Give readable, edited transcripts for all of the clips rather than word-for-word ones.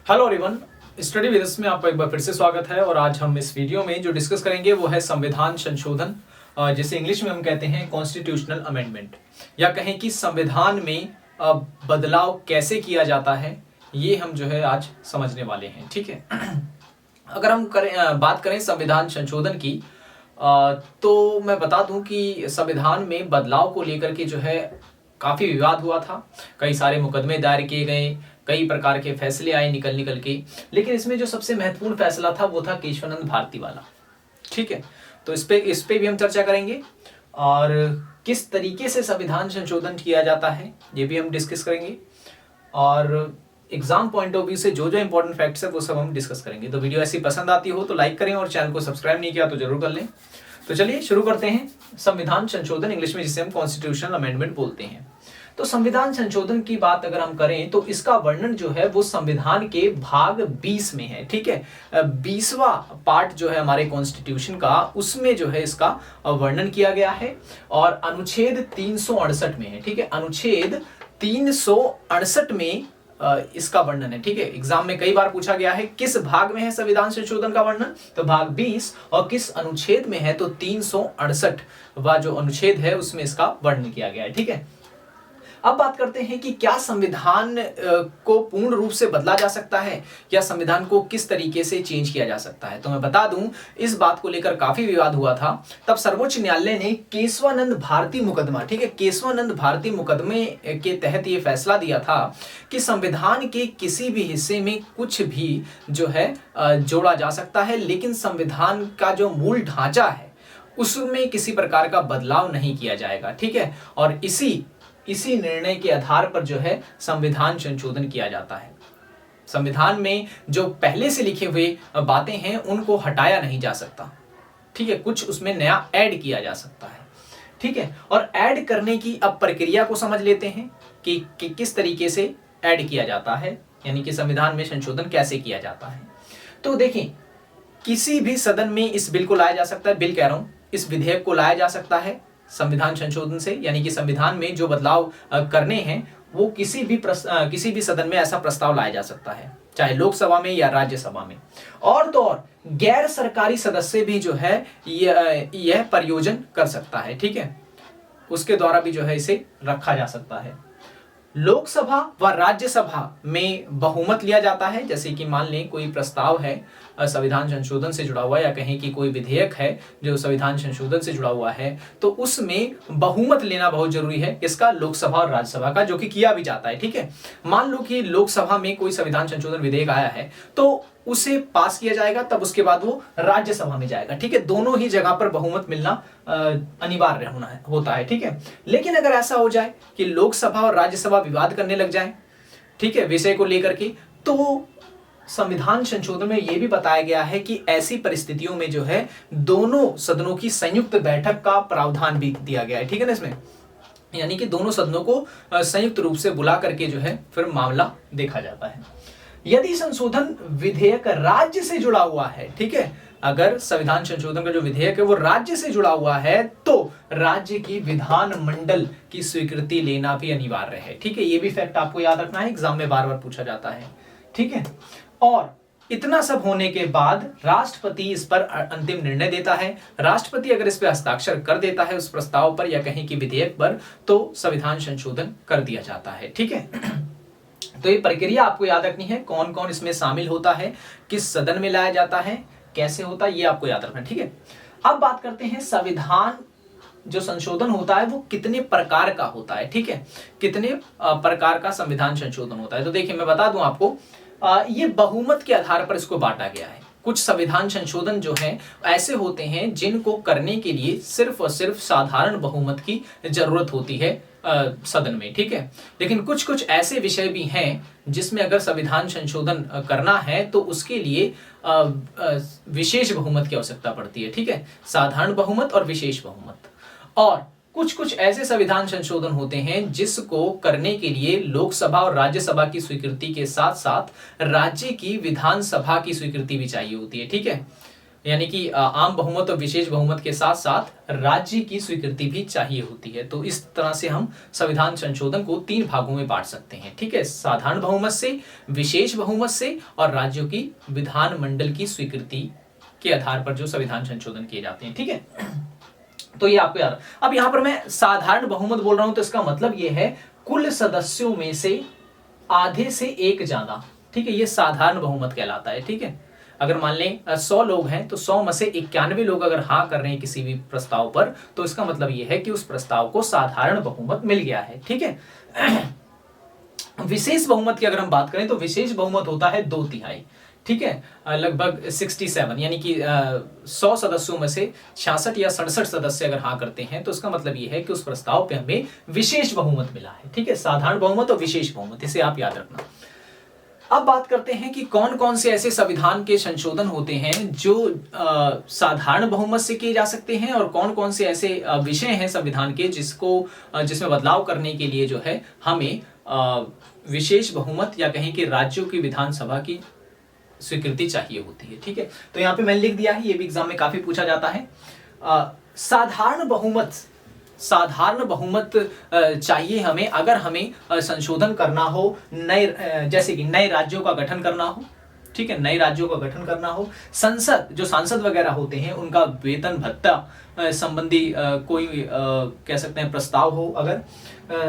Hello everyone, study with us में आपका एक बार फिर से स्वागत है। और आज हम इस वीडियो में जो डिस्कस करेंगे वो है संविधान संशोधन, जिसे इंग्लिश में हम कहते हैं कॉन्स्टिट्यूशनल अमेंडमेंट, या कहें कि संविधान में बदलाव कैसे किया जाता है, ये हम जो है आज समझने वाले हैं। ठीक है। अगर हम बात करें संविधान संशोधन की, तो मैं बता दूं कि संविधान में बदलाव को लेकर के जो है काफी विवाद हुआ था। कई सारे मुकदमे दायर किए गए, कई प्रकार के फैसले आए निकल के, लेकिन इसमें जो सबसे महत्वपूर्ण फैसला था वो था केशवानंद भारती वाला। ठीक है, तो इस पे भी हम चर्चा करेंगे और किस तरीके से संविधान संशोधन किया जाता है ये भी हम डिस्कस करेंगे, और एग्जाम पॉइंट ऑफ व्यू से जो जो इंपॉर्टेंट फैक्ट्स है वो सब हम डिस्कस करेंगे। तो वीडियो ऐसी पसंद आती हो तो लाइक करें, और चैनल को सब्सक्राइब नहीं किया तो जरूर कर लें। तो चलिए शुरू करते हैं। संविधान संशोधन, इंग्लिश में जिसे हम कॉन्स्टिट्यूशनल अमेंडमेंट बोलते हैं। तो संविधान संशोधन की बात अगर हम करें तो इसका वर्णन जो है वो संविधान के भाग 20 में है। ठीक है, 20वां पार्ट जो है हमारे कॉन्स्टिट्यूशन का, उसमें जो है इसका वर्णन किया गया है, और अनुच्छेद 368 में है। ठीक है, अनुच्छेद 368 में इसका वर्णन है। ठीक है, एग्जाम में कई बार पूछा गया है किस भाग में है संविधान संशोधन का वर्णन, तो भाग 20, और किस अनुच्छेद में है, तो 368वां जो अनुच्छेद है उसमें इसका वर्णन किया गया है। ठीक है, अब बात करते हैं कि क्या संविधान को पूर्ण रूप से बदला जा सकता है, या संविधान को किस तरीके से चेंज किया जा सकता है। तो मैं बता दूं, इस बात को लेकर काफी विवाद हुआ था। तब सर्वोच्च न्यायालय ने केशवानंद भारती मुकदमा, ठीक है, केशवानंद भारती मुकदमे के तहत यह फैसला दिया था कि संविधान के किसी भी हिस्से में कुछ भी जो है जोड़ा जा सकता है, लेकिन संविधान का जो मूल ढांचा है उसमें किसी प्रकार का बदलाव नहीं किया जाएगा। ठीक है, और इसी निर्णय के आधार पर जो है संविधान संशोधन किया जाता है। संविधान में जो पहले से लिखे हुए बातें हैं उनको हटाया नहीं जा सकता। ठीक है, कुछ उसमें नया ऐड किया जा सकता है। ठीक है, और ऐड करने की अब प्रक्रिया को समझ लेते हैं कि किस तरीके से ऐड किया जाता है, यानी कि संविधान में संशोधन कैसे किया जाता है। तो देखें, किसी भी सदन में इस बिल को लाया जा सकता है, बिल कह रहा हूं, इस विधेयक को लाया जा सकता है संविधान संशोधन से, यानी कि संविधान में जो बदलाव करने हैं वो किसी भी सदन में ऐसा प्रस्ताव लाया जा सकता है, चाहे लोकसभा में या राज्यसभा में। और तो और गैर सरकारी सदस्य भी जो है यह प्रयोजन कर सकता है। ठीक है, उसके द्वारा भी जो है इसे रखा जा सकता है। लोकसभा व राज्यसभा में बहुमत लिया जाता है। जैसे कि मान लें कोई प्रस्ताव है संविधान संशोधन से जुड़ा हुआ, या कहें कि कोई विधेयक है जो संविधान संशोधन से जुड़ा हुआ है, तो उसमें बहुमत लेना बहुत जरूरी है, इसका लोकसभा और राज्यसभा का, जो कि किया भी जाता है। ठीक है, मान लो कि लोकसभा में कोई संविधान संशोधन विधेयक आया है तो उसे पास किया जाएगा, तब उसके बाद वो राज्यसभा में जाएगा। ठीक है, दोनों ही जगह पर बहुमत मिलना अनिवार्य होता है। ठीक है, लेकिन अगर ऐसा हो जाए कि लोकसभा और राज्यसभा विवाद करने लग जाए, ठीक है, विषय को लेकर के, तो संविधान संशोधन में यह भी बताया गया है कि ऐसी परिस्थितियों में जो है दोनों सदनों की संयुक्त बैठक का प्रावधान भी दिया गया है। ठीक है ना, इसमें यानी कि दोनों सदनों को संयुक्त रूप से बुला करके जो है फिर मामला देखा जाता है। यदि संशोधन विधेयक राज्य से जुड़ा हुआ है, ठीक है, अगर संविधान संशोधन का जो विधेयक है वो राज्य से जुड़ा हुआ है, तो राज्य की विधानमंडल की स्वीकृति लेना भी अनिवार्य है। ठीक है, ये भी फैक्ट आपको याद रखना है, एग्जाम में बार बार पूछा जाता है। ठीक है, और इतना सब होने के बाद राष्ट्रपति इस पर अंतिम निर्णय देता है। राष्ट्रपति अगर इस पर हस्ताक्षर कर देता है उस प्रस्ताव पर, या कहें कि विधेयक पर, तो संविधान संशोधन कर दिया जाता है। ठीक है, तो ये प्रक्रिया आपको याद रखनी है, कौन कौन इसमें शामिल होता है, किस सदन में लाया जाता है, कैसे होता है, ये आपको याद रखना है। ठीक है, अब बात करते हैं संविधान जो संशोधन होता है वो कितने प्रकार का होता है। ठीक है, कितने प्रकार का संविधान संशोधन होता है। तो देखिए, मैं बता दूं आपको, ये बहुमत के आधार पर इसको बांटा गया है। कुछ संविधान संशोधन जो हैं ऐसे होते हैं जिनको करने के लिए सिर्फ और सिर्फ साधारण बहुमत की जरूरत होती है सदन में। ठीक है, लेकिन कुछ ऐसे विषय भी हैं जिसमें अगर संविधान संशोधन करना है तो उसके लिए विशेष बहुमत की आवश्यकता पड़ती है। ठीक है, साधारण बहुमत और विशेष बहुमत। और कुछ ऐसे संविधान संशोधन होते हैं जिसको करने के लिए लोकसभा और राज्यसभा की स्वीकृति के साथ साथ राज्य की विधानसभा की स्वीकृति भी चाहिए होती है। ठीक है, यानी कि आम बहुमत और विशेष बहुमत के साथ साथ राज्य की स्वीकृति भी चाहिए होती है। तो इस तरह से हम संविधान संशोधन को 3 भागों में बांट सकते हैं, ठीक है, साधारण बहुमत से, विशेष बहुमत से और राज्यों की विधानमंडल की स्वीकृति के आधार पर जो संविधान संशोधन किए जाते हैं, ठीक है। तो ये आपको याद। अब यहां पर मैं साधारण बहुमत बोल रहा हूं तो इसका मतलब ये है कुल सदस्यों में से आधे से एक ज्यादा, ठीक है, ये साधारण बहुमत कहलाता है, ठीक है। अगर मान लें 100 लोग हैं तो 100 में से 91 लोग अगर हाँ कर रहे हैं किसी भी प्रस्ताव पर, तो इसका मतलब यह है कि उस प्रस्ताव को साधारण बहुमत मिल गया है, ठीक है। विशेष बहुमत की अगर हम बात करें तो विशेष बहुमत होता है 2/3, ठीक है, लगभग 67, यानी कि 100 सदस्यों में से 66 या 67 सदस्य अगर हाँ करते हैं तो इसका मतलब यह है कि उस प्रस्ताव पे हमें विशेष बहुमत मिला है, ठीक है। साधारण बहुमत और विशेष बहुमत, इसे आप याद रखना। अब बात करते हैं कि कौन कौन से ऐसे संविधान के संशोधन होते हैं जो साधारण बहुमत से किए जा सकते हैं और कौन कौन से ऐसे विषय हैं संविधान के जिसमें बदलाव करने के लिए जो है हमें विशेष बहुमत या कहें कि राज्यों की विधानसभा की स्वीकृति चाहिए होती है, ठीक है। तो यहाँ पे मैंने लिख दिया है, ये भी एग्जाम में काफी पूछा जाता है। साधारण बहुमत चाहिए हमें अगर हमें संशोधन करना हो, नए जैसे कि नए राज्यों का गठन करना हो, ठीक है, नए राज्यों का गठन करना हो, जो सांसद वगैरह होते हैं उनका वेतन भत्ता संबंधी कोई कह सकते हैं प्रस्ताव हो, अगर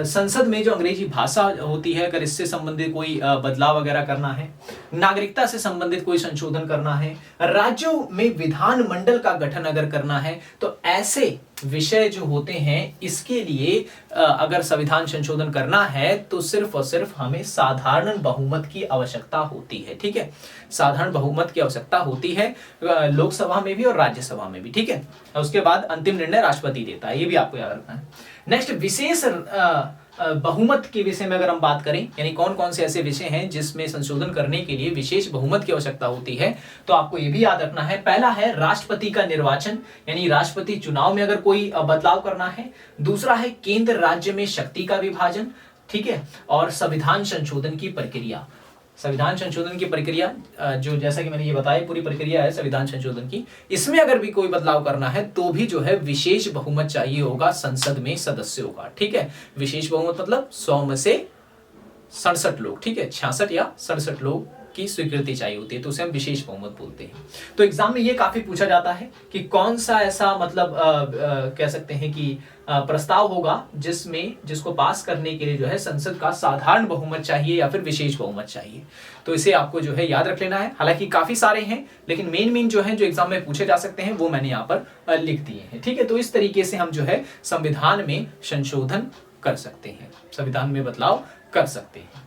संसद में जो अंग्रेजी भाषा होती है अगर इससे संबंधित कोई बदलाव वगैरह करना है, नागरिकता से संबंधित कोई संशोधन करना है, राज्यों में विधानमंडल का गठन अगर करना है, तो ऐसे विषय जो होते हैं इसके लिए अगर संविधान संशोधन करना है तो सिर्फ और सिर्फ हमें साधारण बहुमत की आवश्यकता होती है, ठीक है। साधारण बहुमत की आवश्यकता होती है लोकसभा में भी और राज्यसभा में भी, ठीक है। उसके बाद अंतिम निर्णय राष्ट्रपति देता है, ये भी आपको याद रखना है। नेक्स्ट, विशेष बहुमत के विषय में अगर हम बात करें, यानी कौन कौन से ऐसे विषय हैं जिसमें संशोधन करने के लिए विशेष बहुमत की आवश्यकता होती है, तो आपको यह भी याद रखना है। पहला है राष्ट्रपति का निर्वाचन, यानी राष्ट्रपति चुनाव में अगर कोई बदलाव करना है। दूसरा है केंद्र राज्य में शक्ति का विभाजन, ठीक है। और संविधान संशोधन की प्रक्रिया, संविधान संशोधन की प्रक्रिया जो जैसा कि मैंने ये बताया पूरी प्रक्रिया है संविधान संशोधन की, इसमें अगर भी कोई बदलाव करना है तो भी जो है विशेष बहुमत चाहिए होगा संसद में सदस्यों का, ठीक है। विशेष बहुमत मतलब 100 में से 67 लोग, ठीक है, 66 या 67 लोग की स्वीकृति चाहिए होती है, तो उसे हम विशेष बहुमत बोलते हैं। तो एग्जाम में ये काफी पूछा जाता है कि कौन सा ऐसा मतलब कह सकते हैं कि प्रस्ताव होगा जिसको पास करने के लिए जो है संसद का साधारण बहुमत चाहिए या फिर विशेष बहुमत चाहिए। तो इसे आपको जो है याद रख लेना है। हालांकि काफी सारे हैं लेकिन मेन जो है जो एग्जाम में पूछे जा सकते हैं वो मैंने यहाँ पर लिख दिए हैं, ठीक है। तो इस तरीके से हम जो है संविधान में संशोधन कर सकते हैं, संविधान में बदलाव कर सकते हैं।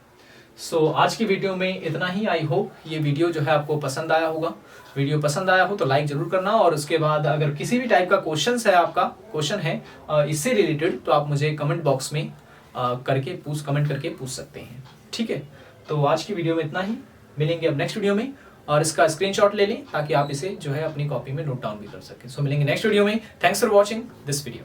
आज की वीडियो में इतना ही। आई होप ये वीडियो जो है आपको पसंद आया होगा। वीडियो पसंद आया हो तो लाइक जरूर करना, और उसके बाद अगर किसी भी टाइप का क्वेश्चन है इससे रिलेटेड तो आप मुझे कमेंट बॉक्स में कमेंट करके पूछ सकते हैं, ठीक है। तो आज की वीडियो में इतना ही, मिलेंगे अब नेक्स्ट वीडियो में, और इसका स्क्रीनशॉट ले लें ताकि आप इसे जो है अपनी कॉपी में नोट डाउन भी कर सकें। मिलेंगे नेक्स्ट वीडियो में। Thanks for watching this video.